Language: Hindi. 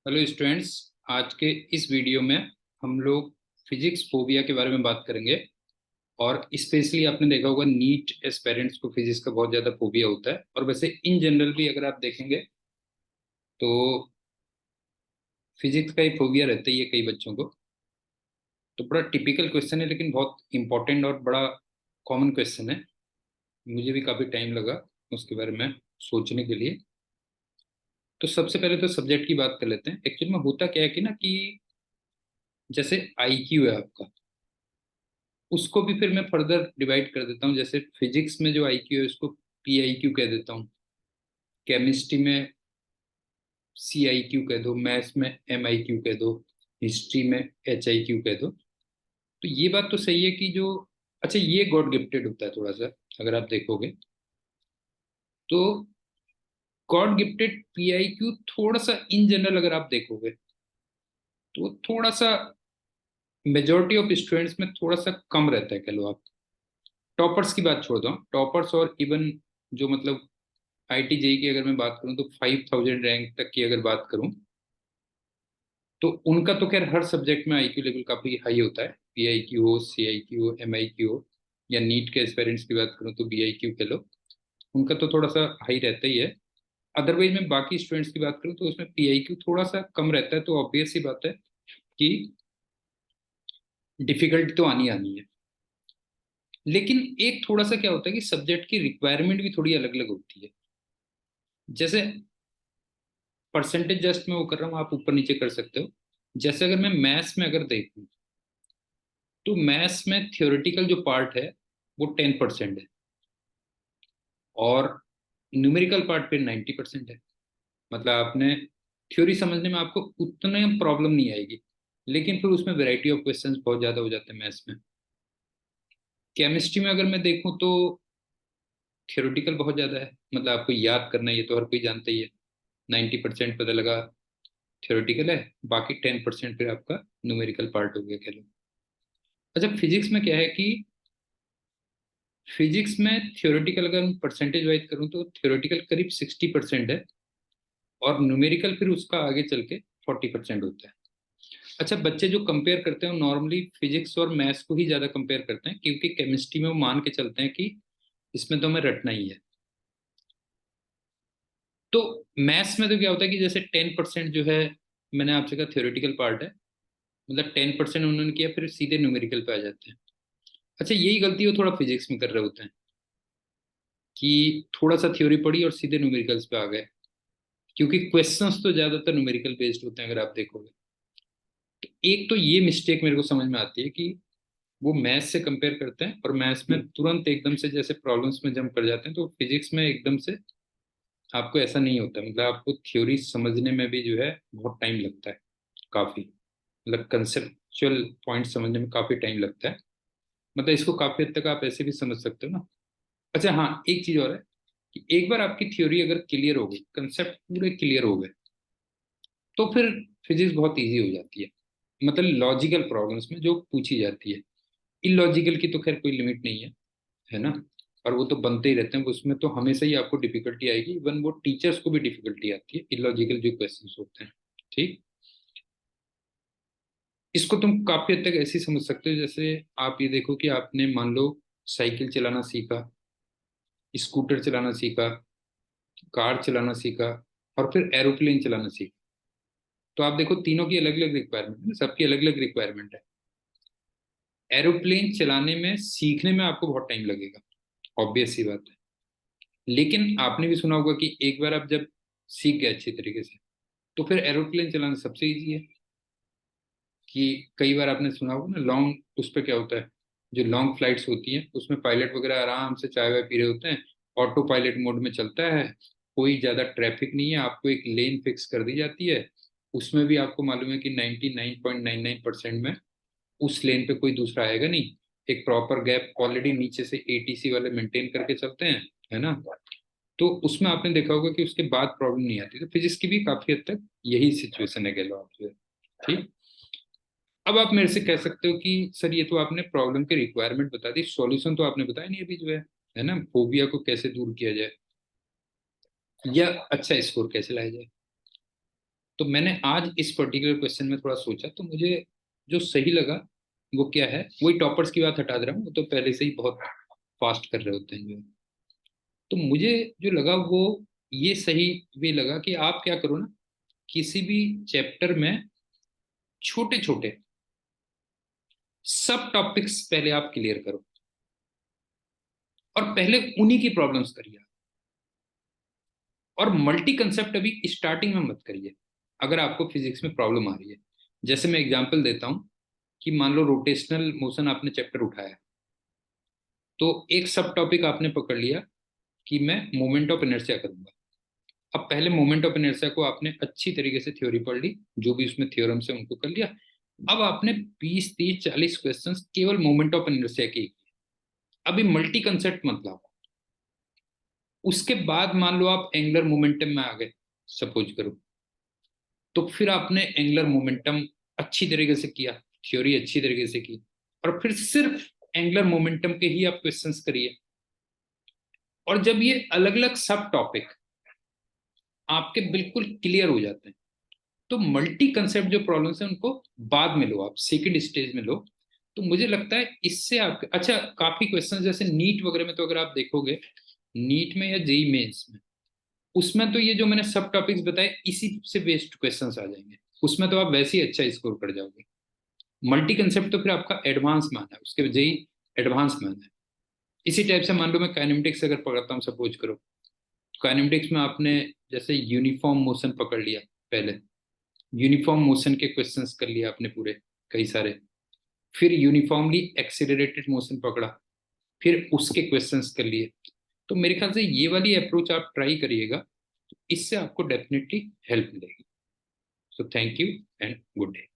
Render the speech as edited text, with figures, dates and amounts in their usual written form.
Hello students. आज के इस वीडियो में हम लोग फिजिक्स फोबिया के बारे में बात करेंगे। और स्पेशली आपने देखा होगा नीट एस्पेरेंट्स को फिजिक्स का बहुत ज़्यादा फोबिया होता है, और वैसे इन जनरल भी अगर आप देखेंगे तो फिजिक्स का ही फोबिया रहता ही है कई बच्चों को। तो बड़ा टिपिकल क्वेश्चन है, लेकिन बहुत इंपॉर्टेंट और बड़ा कॉमन क्वेश्चन है। मुझे भी काफ़ी टाइम लगा उसके बारे में सोचने के लिए। तो सबसे पहले तो सब्जेक्ट की बात कर लेते हैं। एक्चुअली में होता क्या है कि जैसे आईक्यू है आपका, उसको भी फिर मैं फर्दर डिवाइड कर देता हूँ। जैसे फिजिक्स में जो आईक्यू है उसको पी आई क्यू कह देता हूँ, केमिस्ट्री में सी आई क्यू कह दो, मैथ्स में एम आई क्यू कह दो, हिस्ट्री में एच आई क्यू कह दो। तो ये बात तो सही है कि जो अच्छा, ये गॉड गिफ्टेड होता है थोड़ा सा। अगर आप देखोगे तो God gifted P I Q थोड़ा सा इन जनरल अगर आप देखोगे तो थोड़ा सा मेजोरिटी ऑफ स्टूडेंट्स में थोड़ा सा कम रहता है, कह लो आप। टॉपर्स की बात छोड़ दो, टॉपर्स और इवन जो मतलब आईटी जेई की अगर मैं बात करूं तो 5000 रैंक तक की अगर बात करूं तो उनका तो खैर हर सब्जेक्ट में आईक्यू लेवल काफी हाई होता है। पी आई क्यू हो, सी आई क्यू हो, एम आई क्यू हो, या नीट के एस्पेरेंट्स की बात करूं तो बी आई क्यू कह लो, उनका तो थोड़ा सा हाई रहता ही है। अदरवाइज मैं बाकी स्टूडेंट्स की बात करूं तो उसमें पी आई क्यू थोड़ा सा कम रहता है। तो ऑब्वियस सी बात है कि डिफिकल्टी तो आनी आनी है। लेकिन एक थोड़ा सा क्या होता है कि सब्जेक्ट की रिक्वायरमेंट भी थोड़ी अलग अलग होती है। जैसे परसेंटेज जस्ट मैं वो कर रहा हूँ, आप ऊपर नीचे कर सकते हो। जैसे अगर मैं मैथ्स में अगर देखूँ तो मैथ्स में थियोरेटिकल जो पार्ट है वो 10% है, और न्यूमेरिकल पार्ट पे 90% है। मतलब आपने थ्योरी समझने में आपको उतने प्रॉब्लम नहीं आएगी, लेकिन फिर उसमें वैरायटी ऑफ क्वेश्चंस बहुत ज्यादा हो जाते हैं मैथ्स में। केमिस्ट्री में अगर मैं देखूँ तो थियोरेटिकल बहुत ज्यादा है, मतलब आपको याद करना है, ये तो हर कोई जानता ही है। 90% पता लगा थियोरेटिकल है, बाकी 10% फिर आपका न्यूमेरिकल पार्ट हो गया, कह लो। अच्छा, फिजिक्स में क्या है कि फिजिक्स में थियोरेटिकल अगर परसेंटेज वाइज करूँ तो थियोरेटिकल करीब 60% है, और न्यूमेरिकल फिर उसका आगे चल के 40% होता है। अच्छा, बच्चे जो कंपेयर करते हैं नॉर्मली फिजिक्स और मैथ्स को ही ज्यादा कंपेयर करते हैं, क्योंकि केमिस्ट्री में वो मान के चलते हैं कि इसमें तो हमें रटना ही है। तो मैथ्स में तो क्या होता है कि जैसे 10% जो है, मैंने आपसे कहा थियोरेटिकल पार्ट है, मतलब 10% उन्होंने किया, फिर सीधे न्यूमेरिकल पे आ जाते हैं। अच्छा, यही गलती वो थोड़ा फिजिक्स में कर रहे होते हैं कि थोड़ा सा थ्योरी पढ़ी और सीधे न्यूमेरिकल्स पे आ गए, क्योंकि क्वेश्चंस तो ज्यादातर न्यूमेरिकल बेस्ड होते हैं अगर आप देखोगे। तो एक तो ये मिस्टेक मेरे को समझ में आती है कि वो मैथ्स से कंपेयर करते हैं, और मैथ्स में तुरंत एकदम से जैसे प्रॉब्लम्स में जंप कर जाते हैं, तो फिजिक्स में एकदम से आपको ऐसा नहीं होता। मतलब आपको थ्योरी समझने में भी जो है बहुत टाइम लगता है, काफी। मतलब कंसेप्चुअल पॉइंट समझने में काफी टाइम लगता है। मतलब इसको काफी हद तक आप ऐसे भी समझ सकते हो ना। अच्छा हाँ, एक चीज और है कि एक बार आपकी थ्योरी अगर क्लियर हो गई, कंसेप्ट पूरे क्लियर हो गए, तो फिर फिजिक्स बहुत इजी हो जाती है। मतलब लॉजिकल प्रॉब्लम्स में जो पूछी जाती है, इलॉजिकल की तो खैर कोई लिमिट नहीं है ना। और वो तो बनते ही रहते हैं, उसमें तो हमेशा ही आपको डिफिकल्टी आएगी। इवन वो टीचर्स को भी डिफिकल्टी आती है इलॉजिकल जो क्वेश्चंस होते हैं। ठीक, इसको तुम काफी हद तक ऐसे ही समझ सकते हो। जैसे आप ये देखो कि आपने मान लो साइकिल चलाना सीखा, स्कूटर चलाना सीखा, कार चलाना सीखा, और फिर एरोप्लेन चलाना सीखा। तो आप देखो तीनों की अलग अलग रिक्वायरमेंट है, सबकी अलग अलग रिक्वायरमेंट है। एरोप्लेन चलाने में सीखने में आपको बहुत टाइम लगेगा, ऑब्वियस सी बात है। लेकिन आपने भी सुना होगा कि एक बार आप जब सीख गए अच्छी तरीके से, तो फिर एरोप्लेन चलाना सबसे इजी है। कि कई बार आपने सुना होगा ना, लॉन्ग उस पर क्या होता है, जो लॉन्ग फ्लाइट्स होती हैं उसमें पायलट वगैरह आराम से चाय वाय पी रहे होते हैं, ऑटो पायलट मोड में चलता है, कोई ज्यादा ट्रैफिक नहीं है, आपको एक लेन फिक्स कर दी जाती है। उसमें भी आपको मालूम है कि 99.99% में उस लेन पे कोई दूसरा आएगा नहीं। एक प्रॉपर गैप ऑलरेडी नीचे से एटीसी वाले मेंटेन करके चलते हैं, है ना। तो उसमें आपने देखा होगा कि उसके बाद प्रॉब्लम नहीं आती। तो फिजिक्स की भी काफी हद तक यही सिचुएशन है, कह लो आप जो है। ठीक, अब आप मेरे से कह सकते हो कि सर ये तो आपने प्रॉब्लम की रिक्वायरमेंट बता दी, सॉल्यूशन तो आपने बताया नहीं अभी जो है ना, फोबिया को कैसे दूर किया जाए या अच्छा स्कोर कैसे लाया जाए। तो मैंने आज इस पर्टिकुलर क्वेश्चन में थोड़ा सोचा, तो मुझे जो सही लगा वो क्या है, वही टॉपर्स की बात हटा दे रहा हूँ, वो तो पहले से ही बहुत फास्ट कर रहे होते हैं जो। तो मुझे जो लगा वो ये सही वे लगा कि आप क्या करो ना, किसी भी चैप्टर में छोटे छोटे सब टॉपिक्स पहले आप क्लियर करो, और पहले उन्हीं की प्रॉब्लम्स करिए, और मल्टी कंसेप्ट अभी स्टार्टिंग में मत करिए अगर आपको फिजिक्स में प्रॉब्लम आ रही है। जैसे मैं एग्जांपल देता हूं कि मान लो रोटेशनल मोशन आपने चैप्टर उठाया, तो एक सब टॉपिक आपने पकड़ लिया कि मैं मोमेंट ऑफ इनर्शिया करूंगा। अब पहले मोमेंट ऑफ इनर्शिया को आपने अच्छी तरीके से थ्योरी पढ़ ली, जो भी उसमें थ्योरम्स है उनको कर लिया। अब आपने 20 30 40 क्वेश्चन केवल मोमेंट ऑफ इनर्शिया की। अभी मल्टी कंसेप्ट मत लाओ। उसके बाद मान लो आप एंगुलर मोमेंटम में आ गए, सपोज करो, तो फिर आपने एंगुलर मोमेंटम अच्छी तरीके से किया, थ्योरी अच्छी तरीके से की, और फिर सिर्फ एंगुलर मोमेंटम के ही आप क्वेश्चंस करिए। और जब ये अलग अलग सब टॉपिक आपके बिल्कुल क्लियर हो जाते हैं, तो मल्टी कंसेप्ट जो प्रॉब्लम्स हैं उनको बाद में लो, आप सेकंड स्टेज में लो। तो मुझे लगता है इससे आप अच्छा, काफी क्वेश्चंस जैसे नीट वगैरह में, तो अगर आप देखोगे नीट में या जेई मेंस में, उसमें तो ये जो मैंने सब टॉपिक्स बताए इसी से बेस्ड क्वेश्चंस आ जाएंगे, उसमें तो आप वैसे ही अच्छा स्कोर कर जाओगे। मल्टी कंसेप्ट तो फिर आपका एडवांस मान है, उसके जेई एडवांस मान है। इसी टाइप से मान लो मैं काइनेमेटिक्स अगर पढ़ाता हूँ, सपोज करो, काइनेमेटिक्स में आपने जैसे यूनिफॉर्म मोशन पकड़ लिया, पहले यूनिफॉर्म मोशन के क्वेश्चंस कर लिया आपने पूरे कई सारे, फिर यूनिफॉर्मली एक्सीलरेटेड मोशन पकड़ा, फिर उसके क्वेश्चंस कर लिए। तो मेरे ख्याल से ये वाली अप्रोच आप ट्राई करिएगा, इससे आपको डेफिनेटली हेल्प मिलेगी। So thank you and good day.